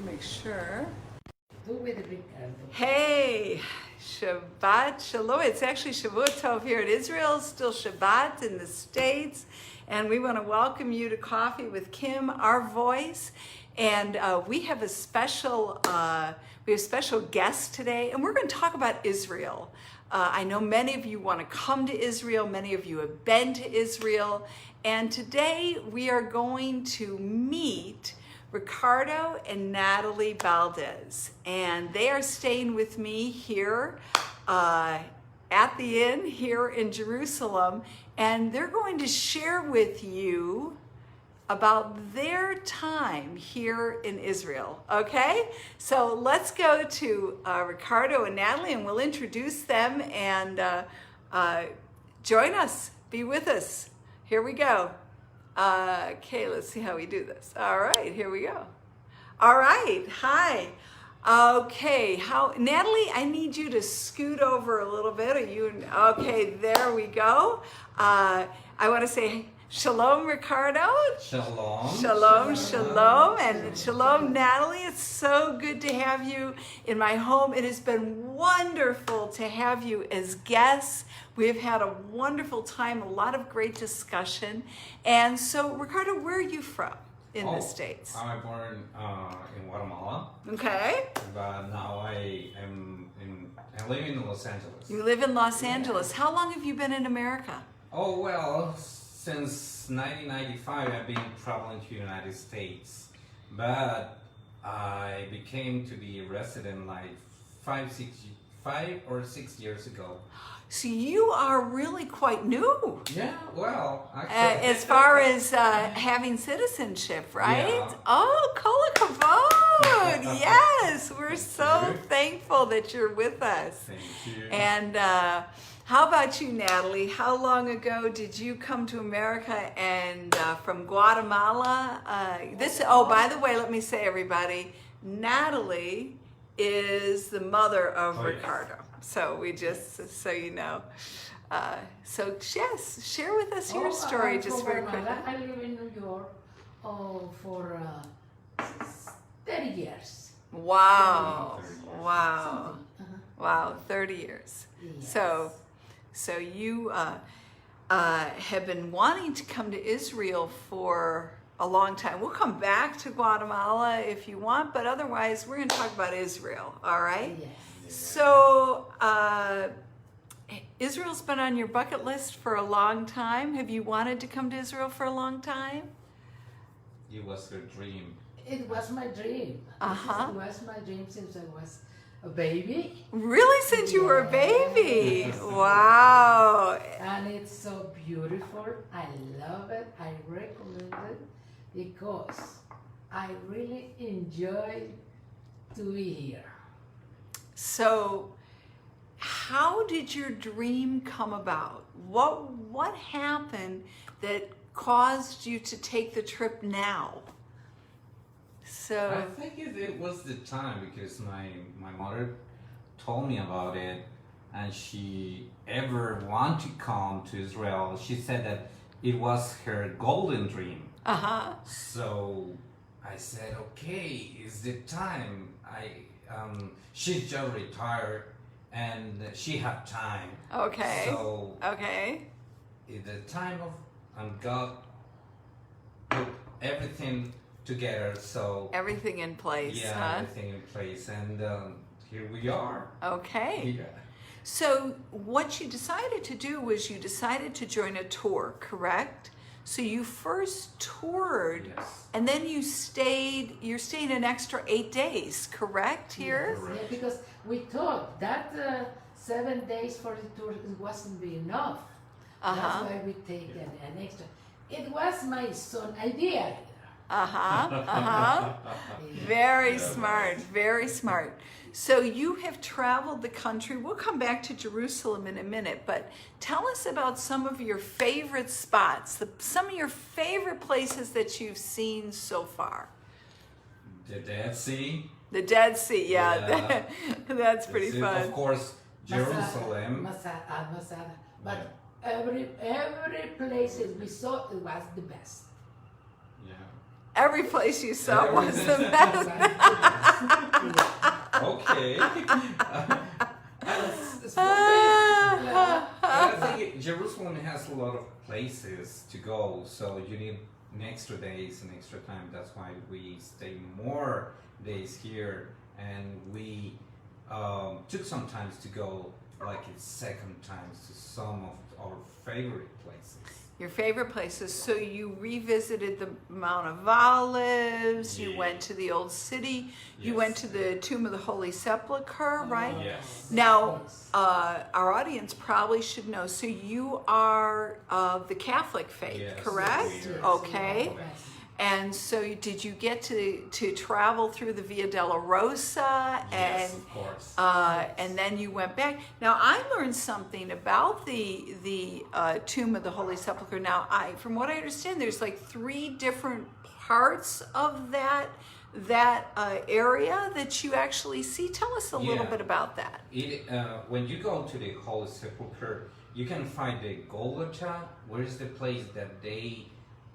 to make sure. Do with the big Hey, Shabbat Shalom. It's actually Shavuot Tov here in Israel, still Shabbat in the States. And we want to welcome you to Coffee with Kim, OurVoice. And we have a special guest today, and we're going to talk about Israel. I know many of you want to come to Israel. Many of you have been to Israel. And today we are going to meet Ricardo and Natalie Baldez. And they are staying with me here at the inn here in Jerusalem. And they're going to share with you about their time here in Israel, okay? So let's go to Ricardo and Natalie, and we'll introduce them, and join us, be with us. Here we go. Okay, let's see how we do this. All right, here we go. All right, hi. Okay, Natalie, I need you to scoot over a little bit. Okay, there we go. I want to say Shalom, Ricardo. Shalom. Shalom, shalom. And shalom, Natalie. It's so good to have you in my home. It has been wonderful to have you as guests. We've had a wonderful time, a lot of great discussion. And so, Ricardo, where are you from in the States? I was born in Guatemala. Okay. But now I live in Los Angeles. You live in Los Angeles. How long have you been in America? Oh, well, since 1995, I've been traveling to the United States, but I became to be a resident like 5 or 6 years ago. So you are really quite new. Yeah, well, actually. As far as having citizenship, right? Yeah. Oh, kol hakavod. Yes, we're so thankful that you're with us. Thank you. And how about you, Natalie? How long ago did you come to America and from Guatemala? By the way, let me say, everybody, Natalie is the mother of Ricardo. So we just, so you know. So yes, share with us your story just very quickly. I live in New York for 30 years. Wow. 30 years. Wow. Wow, 30 years. Yes. So you have been wanting to come to Israel for a long time. We'll come back to Guatemala if you want, but otherwise we're going to talk about Israel, all right? Yes. So Israel's been on your bucket list for a long time. Have you wanted to come to Israel for a long time? It was your dream. It was my dream. Uh-huh. It was my dream since I was a baby. Really, since you were a baby? Yes. Wow. And it's so beautiful. I love it. I recommend it because I really enjoy to be here. So how did your dream come about? What happened that caused you to take the trip now? So I think it was the time because my mother told me about it, and she ever want to come to Israel. She said that it was her golden dream. uh-huh. So I said, okay, it's the time. She's just retired and she had time. Okay. So Okay. at the time of God put everything together. So Everything in place, yeah, huh? everything in place, and here we are. Okay. Yeah. So what you decided to do was you decided to join a tour, correct? So you first toured, Yes. and then you're staying an extra 8 days, correct, here? Correct. Yeah, because we thought that 7 days for the tour wasn't be enough. Uh-huh. That's why we take an extra. It was my son's idea. Uh-huh, uh-huh. Very smart, very smart. So you have traveled the country. We'll come back to Jerusalem in a minute, but tell us about some of your favorite spots, some of your favorite places that you've seen so far. The Dead Sea. The Dead Sea, yeah. Yeah. That's pretty Of fun. course, Jerusalem. Masada. But every place we saw, it was the best. Yeah. every place you saw was the best. Okay. It's I think Jerusalem has a lot of places to go, so you need an extra days and extra time. That's why we stay more days here, and we took some times to go, like it's second times, to some of our favorite places. Your favorite places. So you revisited the Mount of Olives. You Yeah. went to the Old City. You Yes. went to the Tomb of the Holy Sepulchre, right? Yes. Now, Yes. our audience probably should know. So you are of the Catholic faith, Yes, correct? we are. Okay. Yes. And so did you get to travel through the Via Dolorosa Yes, of course. and then you went back? Now I learned something about the Tomb of the Holy Sepulchre. Now from what I understand, there's like 3 different parts of that area that you actually see. Tell us a little Yeah. bit about that. When you go to the Holy Sepulchre, you can find the Golgotha, where is the place that they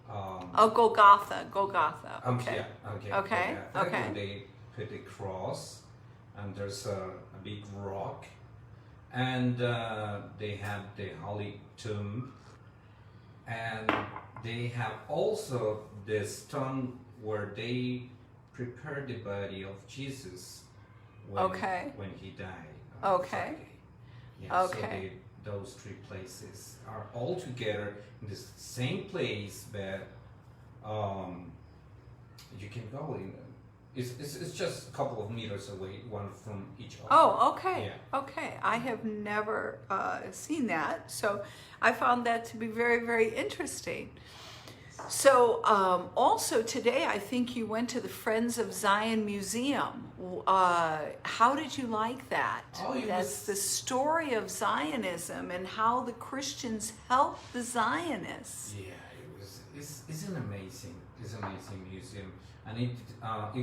Oh, Golgotha. Okay. yeah, Okay, Golgotha, okay. where they put the cross, and there's a big rock, and they have the Holy Tomb, and they have also the stone where they prepared the body of Jesus when he died. on Okay. Friday. Yeah, Okay. So those 3 places are all together in the same place, but you can go in. It's just a couple of meters away, one from each other. Oh, okay. Yeah. Okay. I have never seen that. So I found that to be very, very interesting. So also today, I think you went to the Friends of Zion Museum. How did you like that? Oh, That's the story of Zionism and how the Christians helped the Zionists. Yeah, it's an amazing museum, and it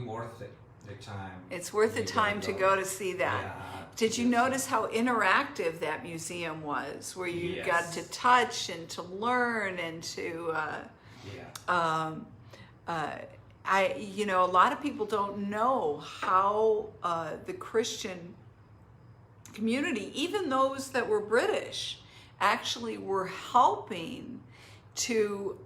worth it, the time. It's worth the You time gotta to go to see that. Yeah. Did you notice how interactive that museum was, where you Yes. got to touch and to learn and to, Yeah. a lot of people don't know how the Christian community, even those that were British, actually were helping to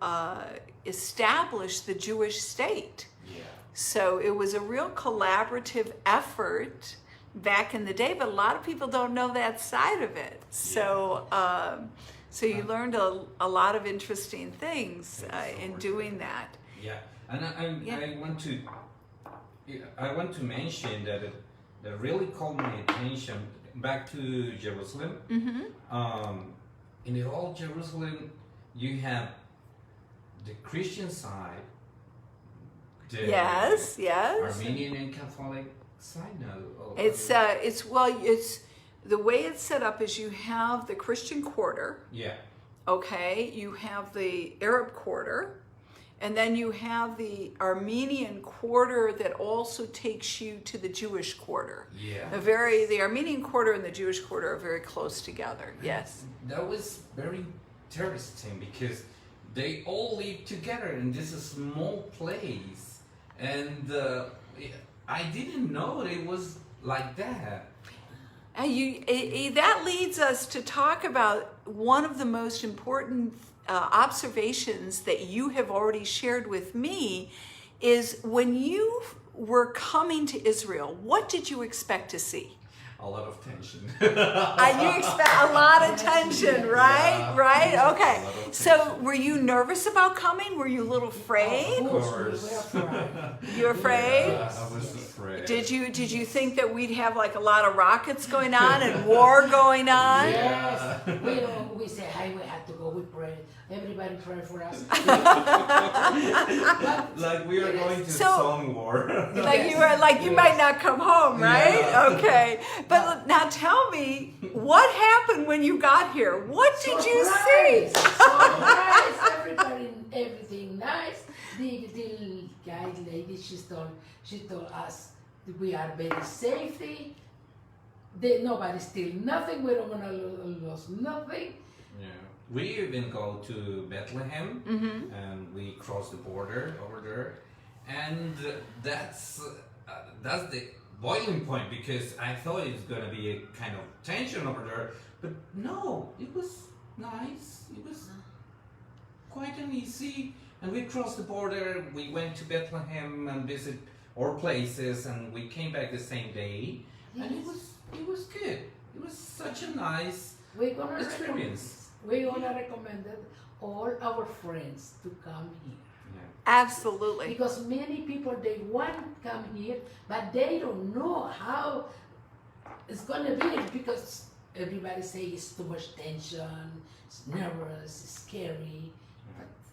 establish the Jewish state. Yeah. So it was a real collaborative effort back in the day, but a lot of people don't know that side of it. So, so you learned a lot of interesting things in doing that. Yeah, and I want to mention that that really caught my attention back to Jerusalem. Mm-hmm. In the old Jerusalem, you have the Christian side, the Yes. Armenian and Catholic side. No, It's the way it's set up is you have the Christian quarter, yeah, okay? You have the Arab quarter, and then you have the Armenian quarter that also takes you to the Jewish quarter. yeah. The Armenian quarter and the Jewish quarter are very close together. Yes. That was very interesting because they all live together in this small place, and I didn't know it was like that. And that leads us to talk about one of the most important observations that you have already shared with me is when you were coming to Israel, what did you expect to see? A lot of tension. You expect a lot of tension, right? Yeah. Right? Okay. A lot of So tension. were you nervous about coming? Were you a little afraid? Of course, course. we were afraid. You were afraid? I was afraid. Did you think that we'd have like a lot of rockets going on and war going on? Yes. We say, hi, we had to go, we pray. Everybody pray for us. Like we are going to So- some war. Like you might not come home, right? Yeah. Okay. But now tell me, what happened when you got here? What did you see? Surprise! Everything nice. The guide lady, she told us that we are very safety. Nobody steal nothing. We don't wanna lose nothing. Yeah. We even go to Bethlehem, Mm-hmm. and we cross the border over there, and that's the boiling point, because I thought it was gonna be a kind of tension over there, but no, it was nice. It was quite an easy, and we crossed the border. We went to Bethlehem and visit our places, and we came back the same day, and it was good. It was such a nice experience. We're gonna recommend it all our friends to come here. Absolutely. Because many people, they want to come here, but they don't know how it's gonna be, because everybody say it's too much tension, it's nervous, it's scary.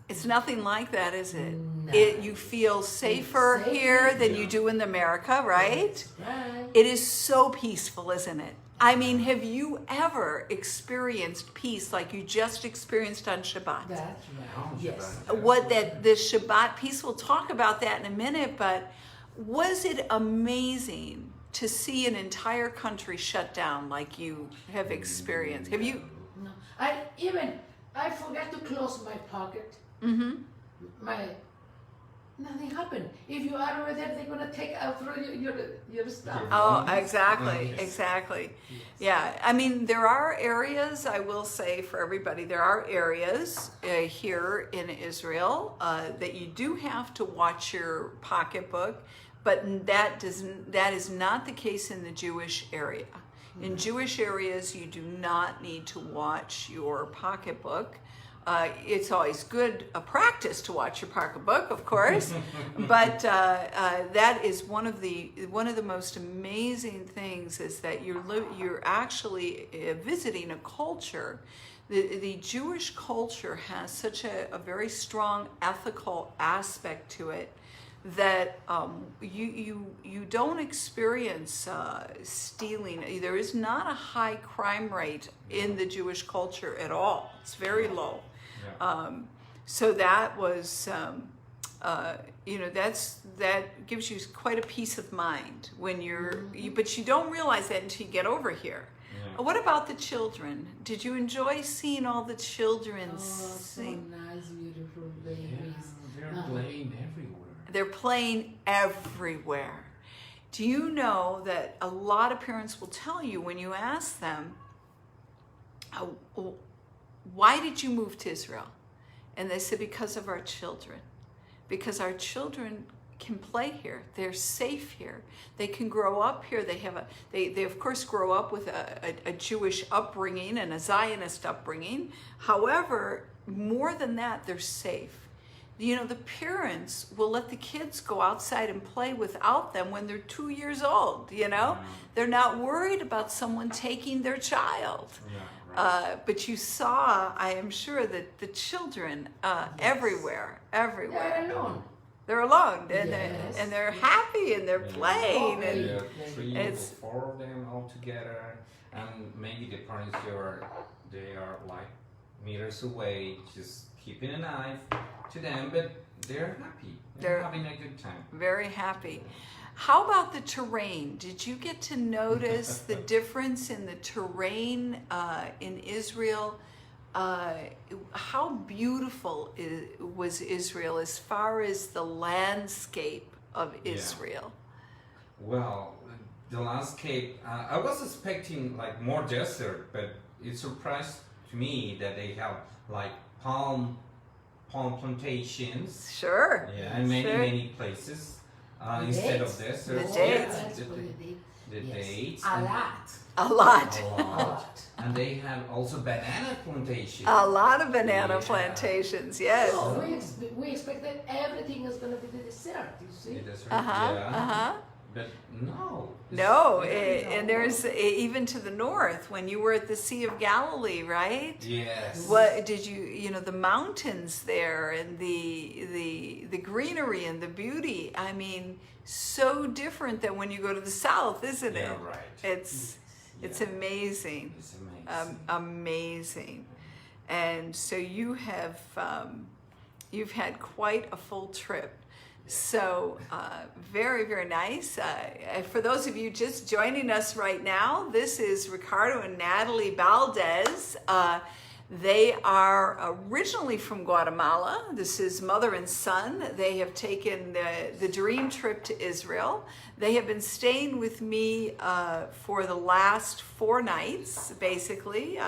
It's nothing like that, is it? No. You feel safer Safer, here than you do in America, right? Right. It is so peaceful, isn't it? I mean, have you ever experienced peace like you just experienced on Shabbat? That's right. Oh, Yes. Shabbat. What that the Shabbat peace, we'll talk about that in a minute, but was it amazing to see an entire country shut down like you have experienced? Have you? No. I forgot to close my pocket. Nothing happened. If you are over there, they're gonna take out your stuff. Oh, exactly, Yes. exactly. Yeah, I mean, there are areas, I will say for everybody, there are areas here in Israel that you do have to watch your pocketbook, but that is not the case in the Jewish area. In Jewish areas, you do not need to watch your pocketbook. It's always good a practice to watch your pocketbook, of course, but that is one of the most amazing things, is that you're actually visiting a culture. The Jewish culture has such a very strong ethical aspect to it that you don't experience stealing. There is not a high crime rate in the Jewish culture at all. It's very low. So that was, that gives you quite a peace of mind when but you don't realize that until you get over here. Yeah. What about the children? Did you enjoy seeing all the children sing? So nice, beautiful babies. They're playing everywhere. They're playing everywhere. Do you know that a lot of parents will tell you when you ask them, why did you move to Israel? And they said, because of our children. Because our children can play here. They're safe here. They can grow up here. They of course grow up with a Jewish upbringing and a Zionist upbringing. However, more than that, they're safe. You know, the parents will let the kids go outside and play without them when they're 2 years old, you know? They're not worried about someone taking their child. But you saw, I am sure, that the children everywhere. They're alone. They're alone, and, Yes. and they're happy, and they're playing. Oh, And There are 3 or It's- 4 of them all together, and maybe the parents they are like meters away, just keeping an eye to them, but they're happy. They're having a good time. very happy. How about the terrain? Did you get to notice the difference in the terrain in Israel? How beautiful was Israel as far as the landscape of Israel? Well, the landscape, I was expecting like more desert, but it surprised to me that they have like palm plantations. Sure. Yeah, and many places instead of dates. desert. The dates. That's what they did. The Yes. dates. A and- lot. A lot. A A lot. lot. And they have also banana plantations. A lot of banana Yeah. plantations, yes. So we expected everything is going to be the dessert, you see? The desert, Uh-huh, yeah. uh-huh. But no. No, very and there's even to the north when you were at the Sea of Galilee, right? Yes. What did you know, the mountains there and the greenery and the beauty. I mean, so different than when you go to the south, isn't it? Yeah, right. It's Yeah. amazing. It's amazing. Amazing. And so you've had quite a full trip. So very, very nice. For those of you just joining us right now, this is Ricardo and Natalie Baldez. They are originally from Guatemala. This is mother and son. They have taken the dream trip to Israel. They have been staying with me for the last 4 nights, basically.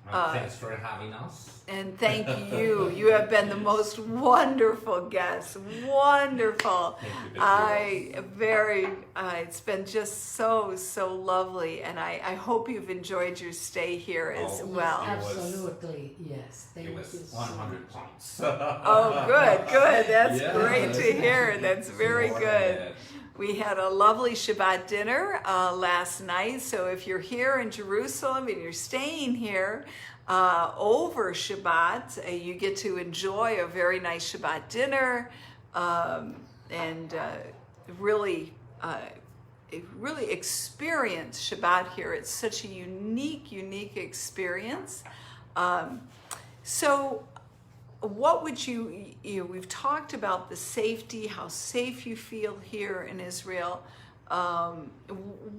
Thanks for having us. And thank you. You have been the most wonderful guests. Wonderful. Thank you. It's been just so lovely. And I hope you've enjoyed your stay here as well. Absolutely, yes. Thank It you. was so 100 points. Oh, good. That's Yeah, great to hear. That's very more good. than We had a lovely Shabbat dinner last night. So if you're here in Jerusalem and you're staying here over Shabbat, you get to enjoy a very nice Shabbat dinner and really experience Shabbat here. It's such a unique experience. So what would we've talked about the safety, how safe you feel here in Israel.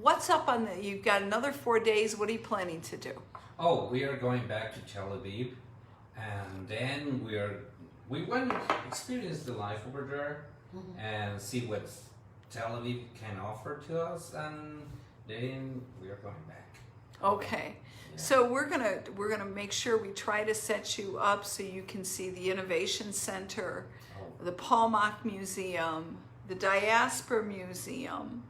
What's up on you've got another 4 days. What are you planning to do? Oh, we are going back to Tel Aviv, and then we want to experience the life over there and see what Tel Aviv can offer to us, and then we are going back. Okay. Yeah. So we're gonna make sure we try to set you up so you can see the Innovation Center, the Palmach Museum, the Diaspora Museum,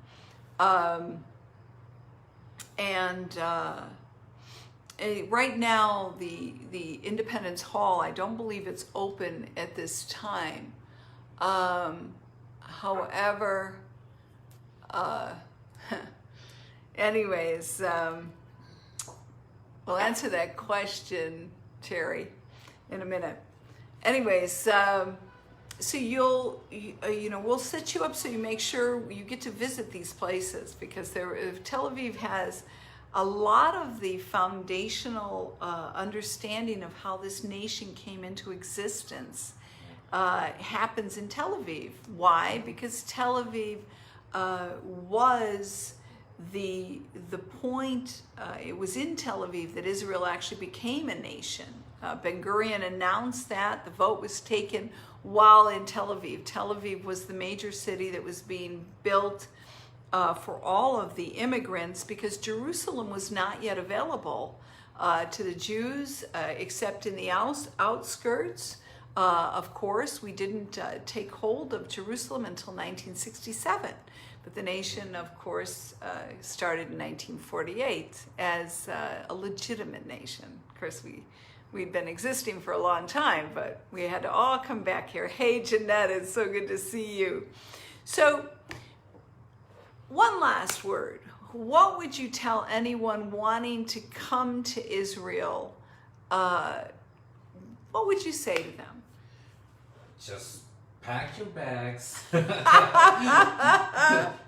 right now the Independence Hall, I don't believe it's open at this time. However, anyways, we'll answer that question, Terry, in a minute. Anyways, so we'll set you up so you make sure you get to visit these places, because Tel Aviv has a lot of the foundational understanding of how this nation came into existence happens in Tel Aviv. Why? Because Tel Aviv was the point. It was in Tel Aviv that Israel actually became a nation. Ben Gurion announced that. The vote was taken while in Tel Aviv. Tel Aviv was the major city that was being built for all of the immigrants, because Jerusalem was not yet available to the Jews except in the outskirts. Of course, we didn't take hold of Jerusalem until 1967. But the nation, of course, started in 1948 as a legitimate nation. Of course, we'd been existing for a long time, but we had to all come back here. Hey, Jeanette, it's so good to see you. So, one last word. What would you tell anyone wanting to come to Israel? What would you say to them? Just pack your bags,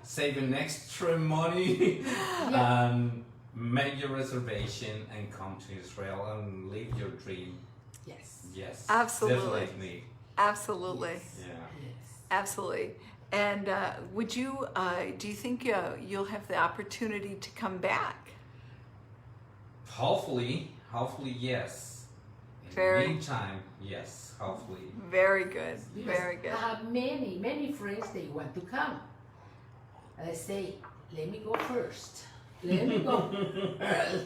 save an extra money, and make your reservation and come to Israel and live your dream. Yes. Absolutely. Definitely. Absolutely. Yeah. Yes. Absolutely. And do you think you'll have the opportunity to come back? Hopefully, yes. In the meantime, yes, hopefully. Very good. Because Very good. I have many friends, they want to come. And I say, let me go first. Let me go.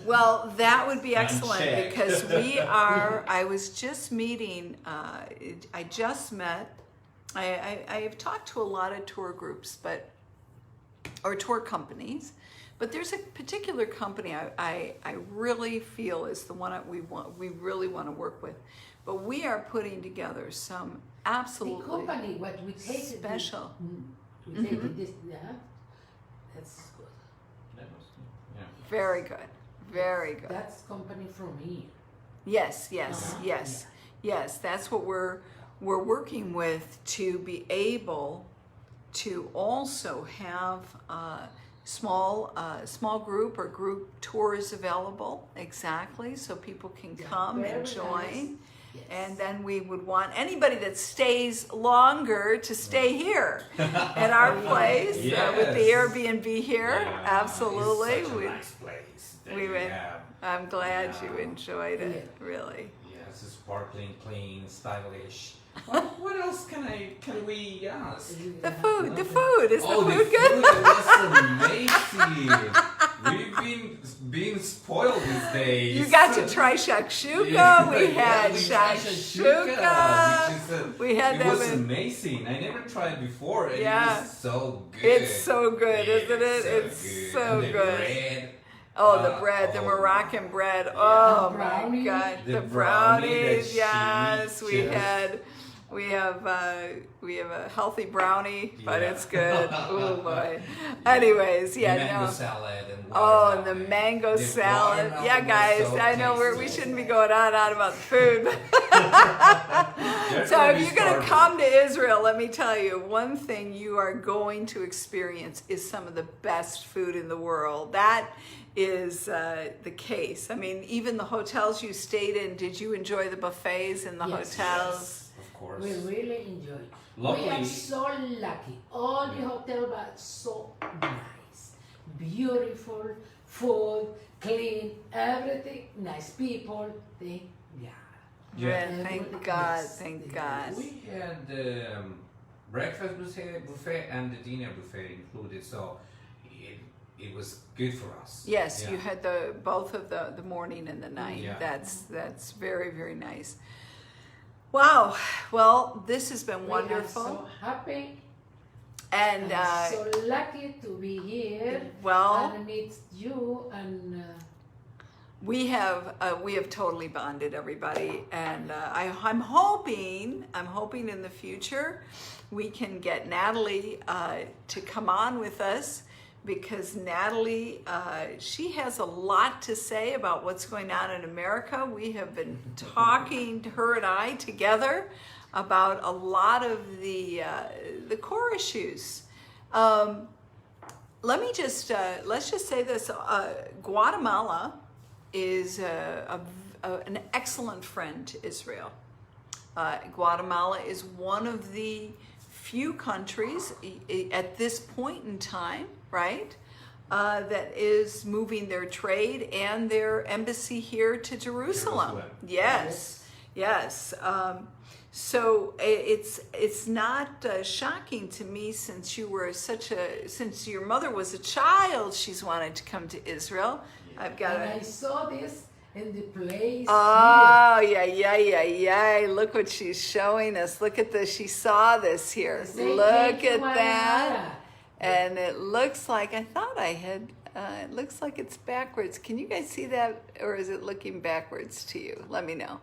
Well, that would be excellent, Unchecked. because I was just meeting, I just met, I have talked to a lot of tour groups, or tour companies, but there's a particular company I really feel is the one we really want to work with. But we are putting together some absolutely the company, what we take special. We take this, that's good. Yeah. Very good. Very good. That's company from here. Yes. Yeah. Yes, that's what we're working with, to be able to also have small group or group tours available, exactly, so people can come and join. Nice. Yes. And then we would want anybody that stays longer to stay here at our place with the Yes. Airbnb here. Yeah, Absolutely. It's such a nice place that we you went. have. I'm glad you Yeah. enjoyed it. Really. Yes, it's sparkling, clean, stylish. What else can we ask? The food. The food. Is the Oh, food good? It was amazing. We've been being spoiled these days. You got to try shakshuka. Yeah, We had we tried shakshuka. which is We had it that was with- amazing. I never tried before. And Yeah. it was so good. It's so good, isn't it? It's so And the good. bread. Oh, the bread, the Moroccan bread. Oh The my brownie. God, The the brownie brownies. that Yes, she we just- had. We have a healthy brownie, but Yeah. it's good. Oh boy. Anyways, yeah, mango no. salad and Oh, and the watermelon. mango The salad. watermelon Yeah, was guys, so I know we tasty. shouldn't be going on about the food. They're So gonna if be you're going to starving. come to Israel, let me tell you, one thing you are going to experience is some of the best food in the world. That is the case. I mean, even the hotels you stayed in, did you enjoy the buffets in the Yes. hotels? Yes, of course. We really enjoy. Luckily- We are so lucky. All the hotel were so nice, beautiful, food, clean, everything, nice people. Thank God. Yeah. Yeah, thank Everything, God, yes, thank thank God. We had breakfast buffet and the dinner buffet included, so it was good for us. Yes, Yeah. you had both of the morning and the night. Yeah. That's very, very nice. Wow. Well, this has been We wonderful. are so happy And and so lucky to be here well, and meet you and we have totally bonded everybody, and I'm hoping in the future we can get Natalie to come on with us, because Natalie she has a lot to say about what's going on in America. We have been talking, her and I together, about a lot of the core issues. Let's just say this: Guatemala is an excellent friend to Israel. Guatemala is one of the few countries at this point in time, right, that is moving their trade and their embassy here to Jerusalem. Jerusalem. Yes, yes. So it's not shocking to me, since since your mother was a child, she's wanted to come to Israel. I've got and I saw this in the place Oh, yeah. Look what she's showing us. Look at this. She saw this here. here. Say Look thank you, at that. Guatemala. And it looks like, I thought I had, it looks like it's backwards. Can you guys see that? Or is it looking backwards to you? Let me know.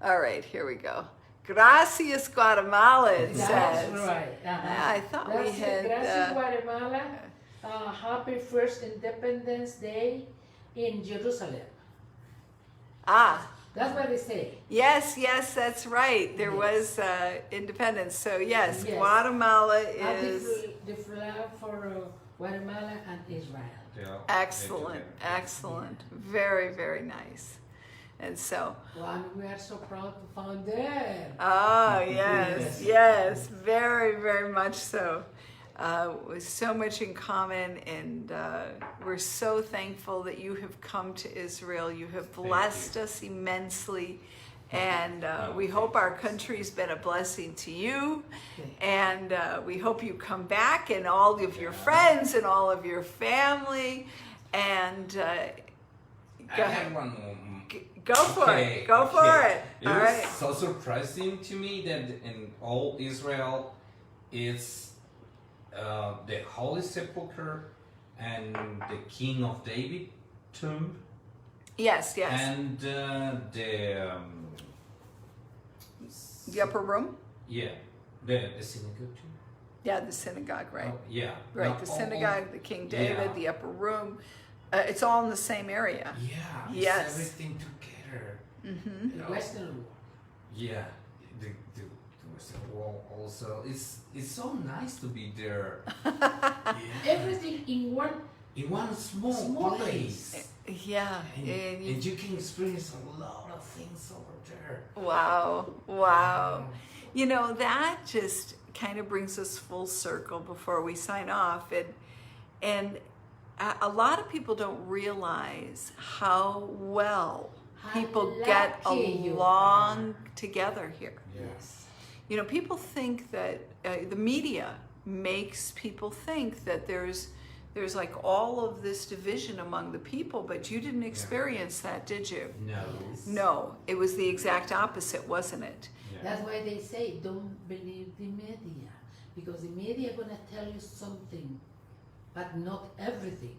All right, here we go. Gracias, Guatemala, it That's says. right. Yeah, I thought we That's it. had, Gracias, Guatemala. Happy first Independence Day in Jerusalem. That's what they say. Yes, that's right. There was independence. So yes, Yes. Guatemala Happy is the flag for Guatemala and Israel. Yeah, excellent, they do. excellent. Very, very nice. And so, Well, we are so proud to found them. oh yes, very, very much so. With so much in common, and we're so thankful that you have come to Israel. You have blessed us immensely, and we hope our country's been a blessing to you, and we hope you come back, and all of your friends and all of your family, and I go have ahead. one more. Go for it. Go for it. It All was right. so surprising to me that in all Israel, it's the Holy Sepulchre and the King of David tomb, Yes. and the upper room. yeah, the synagogue tomb. Yeah, the synagogue, right? Oh, yeah, Right, No, the all- synagogue, the King David, yeah. the upper room. It's all in the same area. Yeah, it's Yes. everything together. Mm-hmm. The Western Wall. Yeah, the Western Wall also. It's so nice to be there. Yeah. Everything in one in one small Small place. Yeah. And you can experience a lot of things over there. Wow. Wow. You know, that just kind of brings us full circle before we sign off. And a lot of people don't realize how well people get lucky you along together here. Yes. You know, people think that the media makes people think that there's like all of this division among the people, but you didn't experience that, did you? No. No, it was the exact opposite, wasn't it? Yeah. That's why they say don't believe the media, because the media gonna tell you something, but not everything.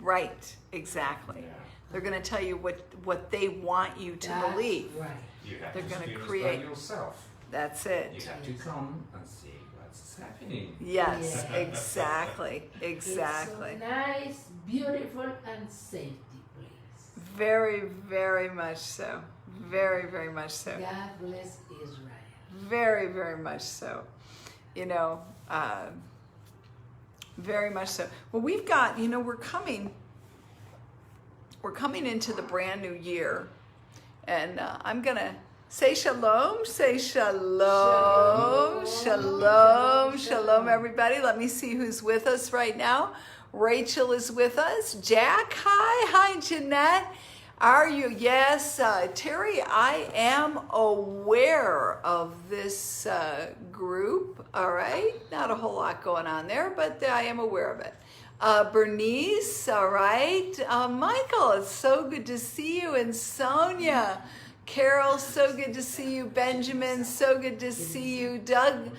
Right, exactly. Yeah. They're going to tell you what they want you to That's believe. right. You have They're to gonna experience create- by yourself. That's You it. have to come and see what's happening. Yes, Yeah. exactly, exactly. It's a nice, beautiful, and safety place. Very, very much so. Very, very much so. God bless Israel. Very, very much so. You know, very much so. Well, we've got, you know, we're coming into the brand new year, and I'm gonna say shalom. Say shalom, shalom, shalom, everybody. Let me see who's with us right now. Rachel is with us. Jack, hi, Jeanette. Are you? Yes, Terry, I am aware of this group, all right? Not a whole lot going on there, but I am aware of it. Bernice, all right? Michael, it's so good to see you. And Sonia. Carol, so good to see you. Benjamin, so good to see you. Doug,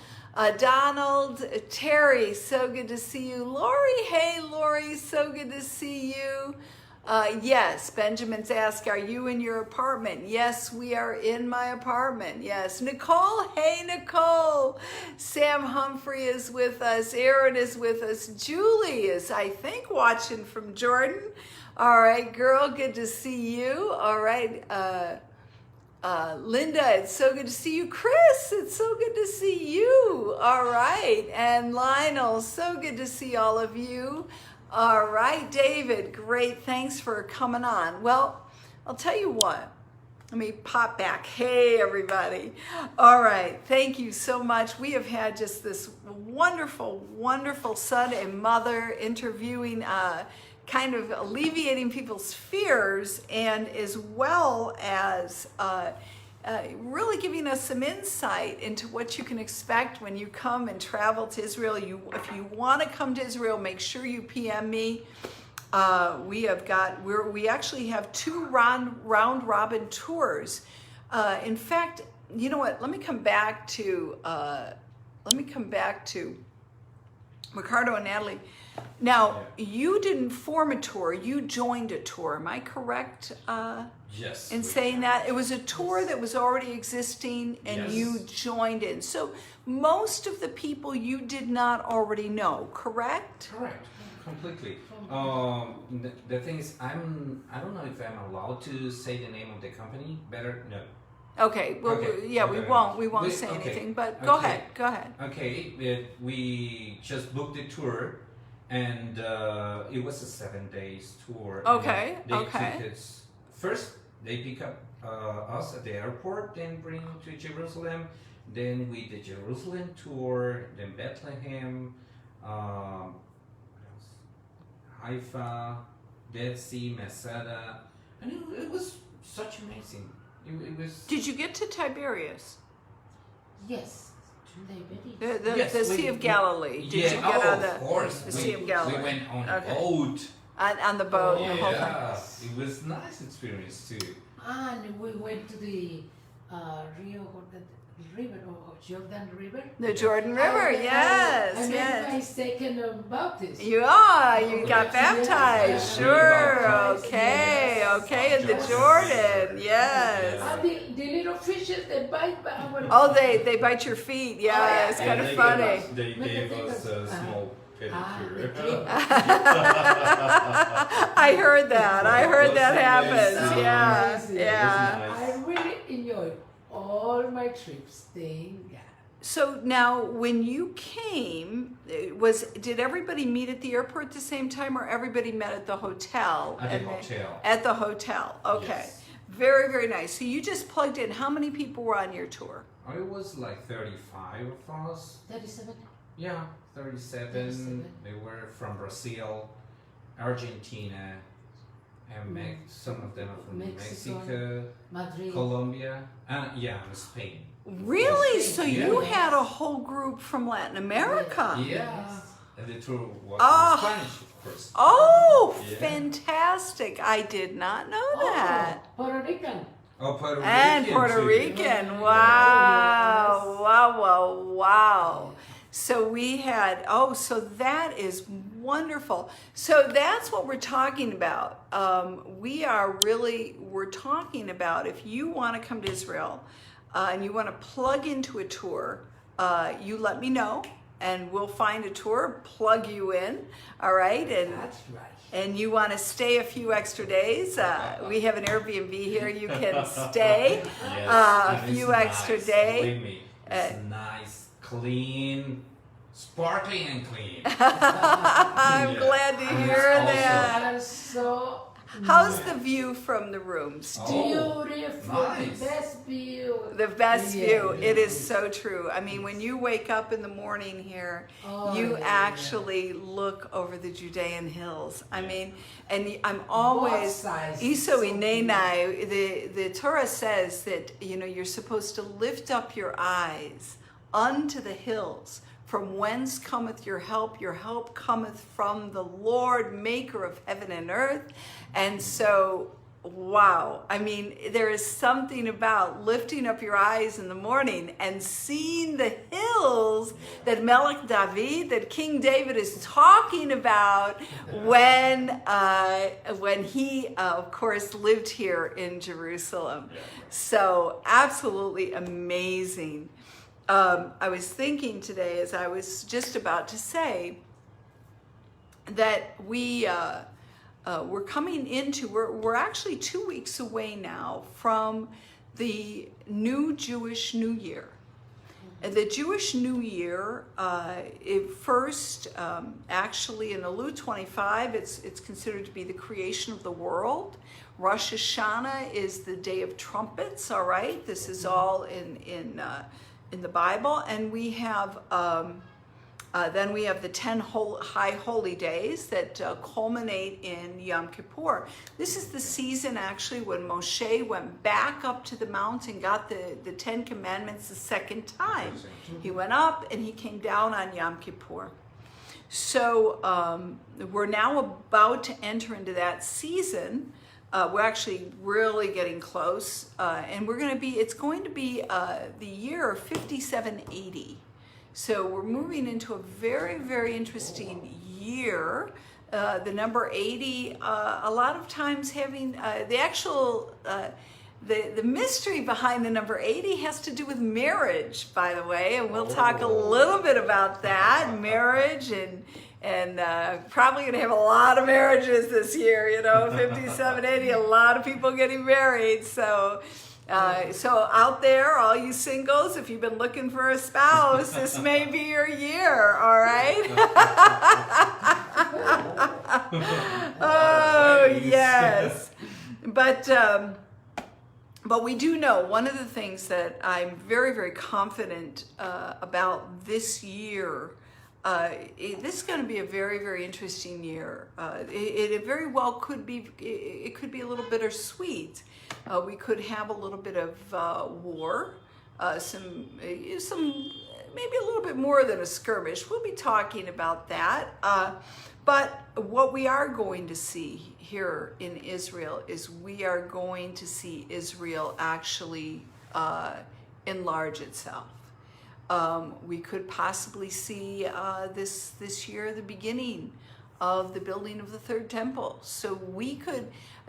Donald, Terry, so good to see you. Lori, hey, Lori, so good to see you. Yes, Benjamin's asked, are you in your apartment? Yes, we are in my apartment. Yes. Nicole, hey, Nicole. Sam Humphrey is with us. Aaron is with us. Julie is, I think, watching from Jordan. All right, girl, good to see you. All right, Linda, it's so good to see you. Chris, it's so good to see you. All right, and Lionel, so good to see all of you. All right, David, great. Thanks for coming on. Well, I'll tell you what. Let me pop back. Hey, everybody. All right, thank you so much. We have had just this wonderful, wonderful son and mother interviewing, kind of alleviating people's fears, and as well as really giving us some insight into what you can expect when you come and travel to Israel. If you want to come to Israel, make sure you PM me. We actually have 2 round robin tours. In fact, you know what? Let me come back to Ricardo and Natalie. Now, you didn't form a tour, you joined a tour. Am I correct Yes. in we saying can. that? It was a tour that was already existing and Yes. you joined in. So most of the people you did not already know, correct? Correct. Completely. The thing is, I don't know if I'm allowed to say the name of the company. Better no. Okay, well, Okay, yeah, we okay. won't say Okay, anything, but go okay. ahead. Okay, we just booked the tour, and it was a 7 days tour. Okay, They okay. took us, first, they pick up us at the airport, then bring to Jerusalem. Then we did Jerusalem tour, then Bethlehem, what else? Haifa, Dead Sea, Masada, and it was such amazing. It was. Did you get to Tiberias? Yes. They The, Yes, the Sea we- of Galilee. Did Yeah, you get on of course. the Sea of Galilee? We went on Okay. a boat. On the boat, the whole thing? Yeah, it was nice experience too. And we went to the river, or Jordan River. The Jordan River, yes, I made yes. my second baptism. You are. You got Yes, baptized. yes. Sure. Baptized, Okay. yes. Okay. In the Yes. Jordan. Yes. And the little fishes, they bite our Oh, they bite your feet. Yeah. It's kind of funny. They gave us a small pedicure. I heard that. I heard that happens. Amazing. Yeah. Amazing. Yeah. Nice. I really enjoy all my trips. Thank God. So now, when you came, did everybody meet at the airport at the same time, or everybody met at the hotel? At the hotel. At the hotel. Okay. Yes. Very, very nice. So you just plugged in. How many people were on your tour? It was like 35 of us. 37. Yeah, 37. They were from Brazil, Argentina, and some of them are from Mexico, Madrid, Colombia, and Spain. Really? So you Yes. had a whole group from Latin America? Yes. And the tour was Oh. in Spanish, of course. Oh, Yeah. fantastic. I did not know that. Puerto Rican. Oh, Puerto Rican. And Puerto too. Rican. Wow. Yes. Wow, wow, wow. So we had, so that is wonderful. So that's what we're talking about. We're talking about if you want to come to Israel and you want to plug into a tour, you let me know and we'll find a tour, plug you in, all right? And That's right. and you want to stay a few extra days, we have an Airbnb here. You can stay Yes, a and few it's extra nice. days. Believe me, it's nice, clean, sparkling and clean. I'm Yeah. glad to And hear it's also- that. Are so How's the view from the rooms? Oh, beautiful. nice. The best view. The best Yeah, view. yeah. It is so true. I mean, when you wake up in the morning here, Oh, you yeah, actually look over the Judean hills. I mean, and I'm always sides. Iso So inenai. The Torah says that you're supposed to lift up your eyes unto the hills. From whence cometh your help? Your help cometh from the Lord, maker of heaven and earth. And so, wow. I mean, there is something about lifting up your eyes in the morning and seeing the hills that Melech David, that King David is talking about when he, of course, lived here in Jerusalem. So, absolutely amazing. I was thinking today, as I was just about to say, that we're coming into, we're actually 2 weeks away now from the new Jewish New Year. And the Jewish New Year, actually in Elul 25, it's considered to be the creation of the world. Rosh Hashanah is the Day of Trumpets, all right? This is all in the Bible, and we have then we have the 10 high holy days that culminate in Yom Kippur. This is the season actually when Moshe went back up to the mount and got the 10 commandments the second time. He went up and he came down on Yom Kippur. So we're now about to enter into that season. We're actually really getting close, and it's going to be the year 5780. So we're moving into a very, very interesting year. The number 80, a lot of times having the actual, the mystery behind the number 80 has to do with marriage, by the way, and we'll talk a little bit about that, marriage, and probably going to have a lot of marriages this year, 57, 80, a lot of people getting married. So out there, all you singles, if you've been looking for a spouse, this may be your year, all right? Oh, yes. But we do know, one of the things that I'm very, very confident about this year, this is going to be a very, very interesting year. It very well could be, it could be a little bittersweet. We could have a little bit of war, some maybe a little bit more than a skirmish. We'll be talking about that. But what we are going to see here in Israel is we are going to see Israel actually enlarge itself. We could possibly see this year the beginning of the building of the third temple. So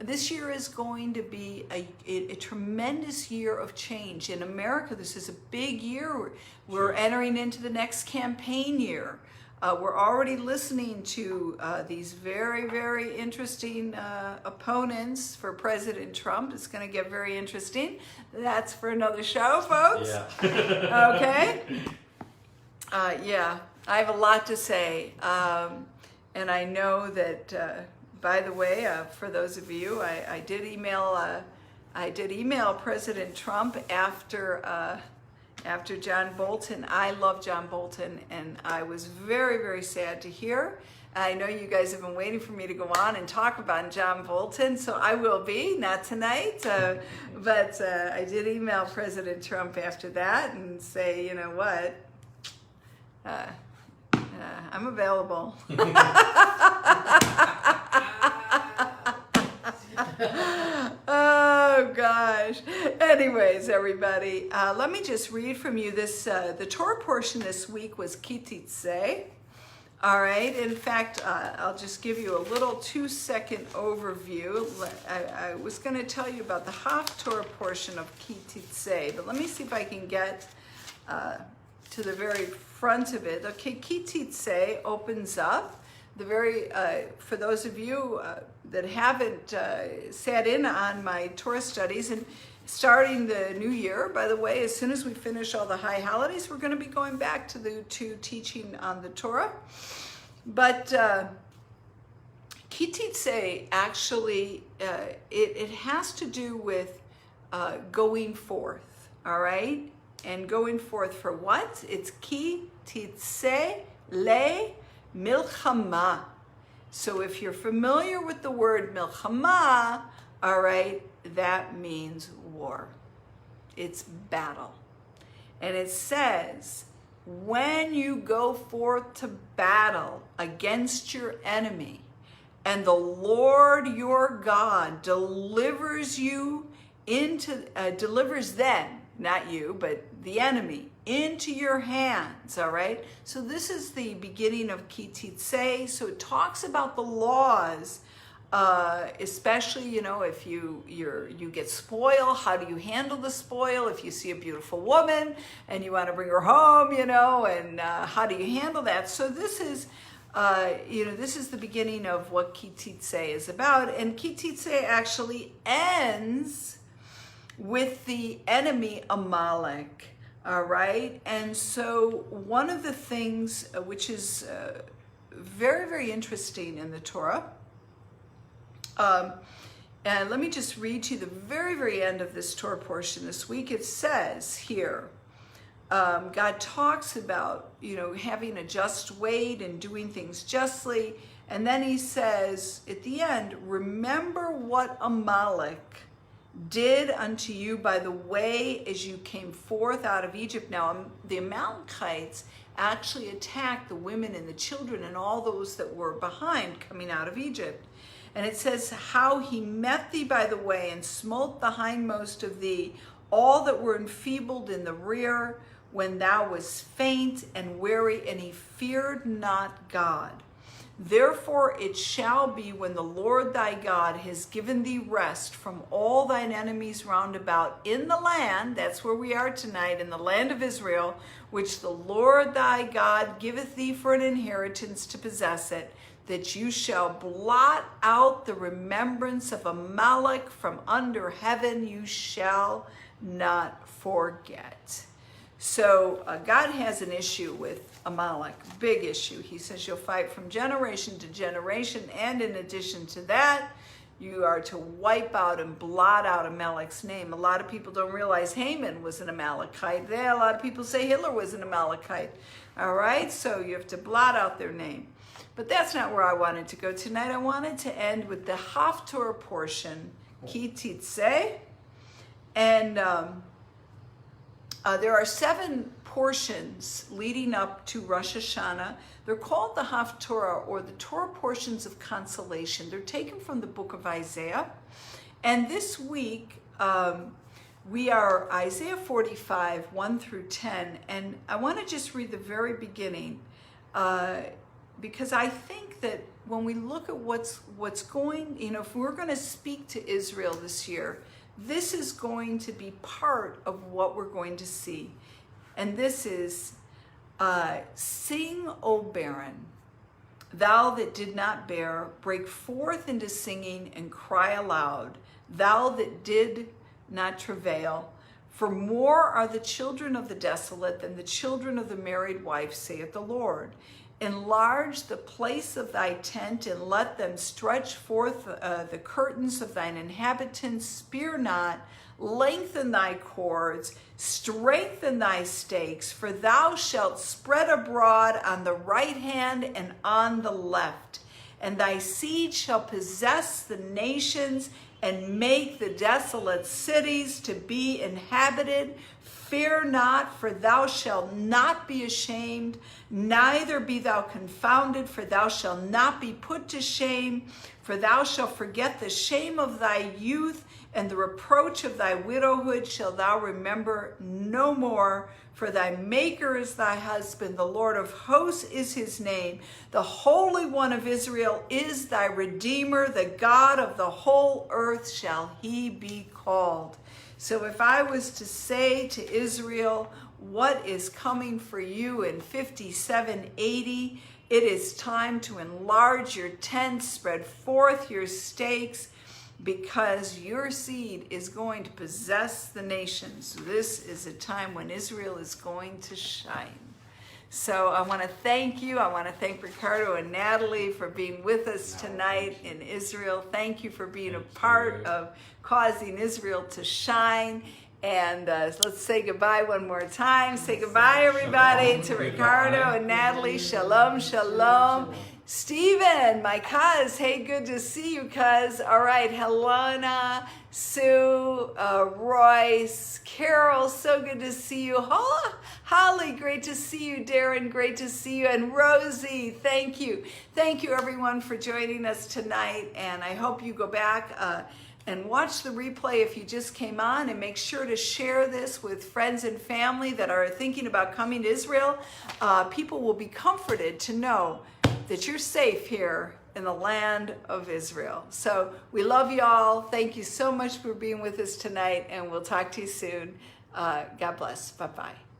this year is going to be a tremendous year of change. In America, this is a big year. We're entering into the next campaign year. We're already listening to these very, very interesting opponents for President Trump. It's going to get very interesting. That's for another show, folks. Yeah. Okay. Yeah, I have a lot to say. And I know that, by the way, for those of you, I did email President Trump after John Bolton. I love John Bolton, and I was very, very sad to hear. I know you guys have been waiting for me to go on and talk about John Bolton, so I will be, not tonight, but I did email President Trump after that and say, you know what, I'm available. Oh gosh. Anyways, everybody, let me just read from you this. The Torah portion this week was Kititze. All right. In fact, I'll just give you a little 2-second overview. I was going to tell you about the Haftorah portion of Kititze, but let me see if I can get to the very front of it. Okay, Kititze opens up the very, for those of you that haven't sat in on my Torah studies, and starting the new year, by the way, as soon as we finish all the high holidays, we're going to be going back to teaching on the Torah. But Kititze actually, it has to do with going forth, all right? And going forth for what? It's Kititze le milchama. So if you're familiar with the word milchama, all right, that means war. It's battle. And it says, when you go forth to battle against your enemy, and the Lord your God delivers them, not you, but the enemy, into your hands, all right? So this is the beginning of Kititze. So it talks about the laws, especially, you know, if you get spoil, how do you handle the spoil? If you see a beautiful woman and you want to bring her home, you know, and how do you handle that? So this is, this is the beginning of what Kititze is about. And Kititze actually ends with the enemy Amalek. All right. And so one of the things which is very, very interesting in the Torah, and let me just read to you the very, very end of this Torah portion this week. It says here, God talks about, having a just weight and doing things justly. And then he says at the end, remember what Amalek did unto you by the way as you came forth out of Egypt. Now, the Amalekites actually attacked the women and the children and all those that were behind coming out of Egypt. And it says, how he met thee by the way and smote the hindmost of thee, all that were enfeebled in the rear, when thou wast faint and weary, and he feared not God. Therefore it shall be, when the Lord thy God has given thee rest from all thine enemies round about in the land, that's where we are tonight, in the land of Israel, which the Lord thy God giveth thee for an inheritance to possess it, that you shall blot out the remembrance of Amalek from under heaven, you shall not forget. So God has an issue with Amalek, big issue. He says you'll fight from generation to generation, and in addition to that, you are to wipe out and blot out Amalek's name. A lot of people don't realize Haman was an Amalekite. A lot of people say Hitler was an Amalekite. All right, so you have to blot out their name. But that's not where I wanted to go tonight. I wanted to end with the Haftorah portion, Kititze, and there are 7 portions leading up to Rosh Hashanah. They're called the Haftorah, or the Torah portions of consolation. They're taken from the book of Isaiah. And this week, we are Isaiah 45, 1 through 10. And I want to just read the very beginning, because I think that when we look at what's going, if we're going to speak to Israel this year, this is going to be part of what we're going to see. And this is, sing, O barren, thou that did not bear, break forth into singing and cry aloud, thou that did not travail. For more are the children of the desolate than the children of the married wife, saith the Lord. Enlarge the place of thy tent, and let them stretch forth the curtains of thine inhabitants. Spear not, lengthen thy cords, strengthen thy stakes, for thou shalt spread abroad on the right hand and on the left. And thy seed shall possess the nations, and make the desolate cities to be inhabited. Fear not, for thou shalt not be ashamed, neither be thou confounded, for thou shalt not be put to shame. For thou shalt forget the shame of thy youth, and the reproach of thy widowhood shall thou remember no more. For thy Maker is thy husband, the Lord of hosts is his name. The Holy One of Israel is thy Redeemer, the God of the whole earth shall he be called. So if I was to say to Israel, what is coming for you in 5780, it is time to enlarge your tents, spread forth your stakes, because your seed is going to possess the nations. This is a time when Israel is going to shine. So I want to thank you. I want to thank Ricardo and Natalie for being with us tonight in Israel. Thank you for being a part of causing Israel to shine. And let's say goodbye one more time. Say goodbye, everybody, to Ricardo and Natalie. Shalom, shalom. Stephen, my cuz, hey, good to see you, cuz. All right, Helena, Sue, Royce, Carol, so good to see you. Holly, great to see you. Darren, great to see you. And Rosie, thank you. Thank you, everyone, for joining us tonight. And I hope you go back and watch the replay if you just came on, and make sure to share this with friends and family that are thinking about coming to Israel. People will be comforted to know that you're safe here in the land of Israel. So we love you all. Thank you so much for being with us tonight, and we'll talk to you soon. God bless. Bye-bye.